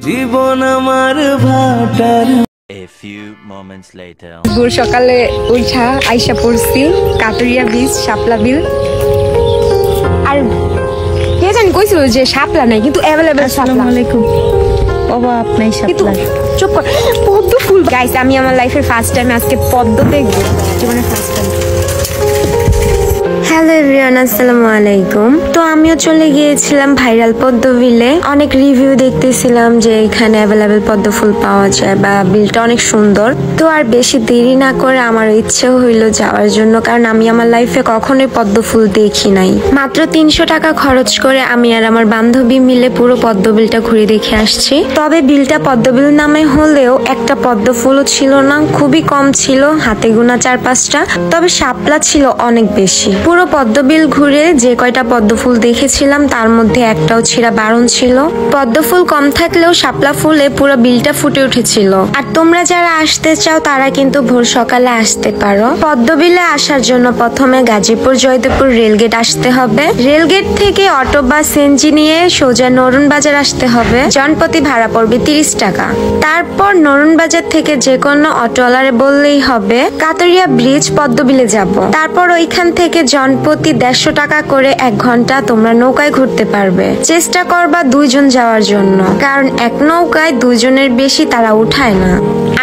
জীবন আমার ভাটার। A few moments later. ভোর সকালে উঠা আইসা পড়ছি কাটুরিয়া বীজ শাপলা বিল। আর কে জানি কইছিল যে শাপলা নাই, কিন্তু অ্যাভেলেবল শাপলা। আসসালামু আলাইকুম। বাবা আপনি শাপলা চুপ কর, পদ্ম ফুল। গাইস, আমি আমার লাইফের ফার্স্ট টাইম আজকে পদ্ম দেখবো, জীবনের ফার্স্ট টাইম। হ্যালো এভরিওয়ান, আসসালামু আলাইকুম। তো আমিও চলে গিয়েছিলাম ভাইরাল পদ্ম বিলে। অনেক রিভিউ দেখতেছিলাম যে এখানে অ্যাভেলেবেল পদ্ম ফুল পাওয়া যায় বা বিলটা অনেক সুন্দর। তো আর বেশি দেরি না করে আমার ইচ্ছেও হইলো যাওয়ার জন্য, কারণ আমি আমার লাইফে কখনোই পদ্ম ফুল দেখি নাই। মাত্র 300 টাকা খরচ করে আমি আর আমার বান্ধবী মিলে পুরো পদ্ম বিলটা ঘুরে দেখে আসছি। তবে বিলটা পদ্ম বিল নামে হলেও একটা পদ্ম ফুলও ছিল না, খুবই কম ছিল, হাতে গোনা 4-5টা। তবে শাপলা ছিল অনেক বেশি। পুরো পদ্ম বিল ঘুরে যে কয়টা পদ্ম ফুল দেখেছিলাম তার মধ্যে একটাও ছিঁড়া বারণ ছিল। পদ্ম ফুল কম থাকলেও শাপলা ফুলে পুরো বিলটা ফুটে উঠেছিল। আর তোমরা যারা আসতে চাও তারা কিন্তু ভোর সকালে আসতে পারো। পদ্ম বিলে আসার জন্য প্রথমে গাজীপুর জয়দেবপুর রেলগেট আসতে হবে। রেলগেট থেকে অটো বা সিএনজি নিয়ে সোজা নরুন বাজার আসতে হবে। জনপ্রতি ভাড়া পড়বে 30 টাকা। তারপর নরুন বাজার থেকে যে কোনো অটোওয়ালারে বললেই হবে কাতরিয়া ব্রিজ পদ্ম বিলে যাব। তারপর ওইখান থেকে জনপ্রতি 150 টাকা করে 1 ঘন্টা তোমরা নৌকায় ঘুরতে পারবে। চেষ্টা করবা 2 জন যাওয়ার জন্য, কারণ এক নৌকায় 2 জনের বেশি তারা উঠায় না।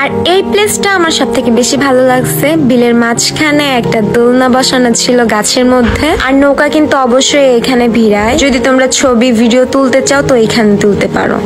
আর এই প্লেসটা আমার সব থেকে বেশি ভালো লাগছে। বিলের মাঝখানে একটা দোলনা বসানো ছিল গাছের মধ্যে। আর নৌকা কিন্তু অবশ্যই এখানে ভিড়ায়। যদি তোমরা ছবি ভিডিও তুলতে চাও তো এখানে তুলতে পারো।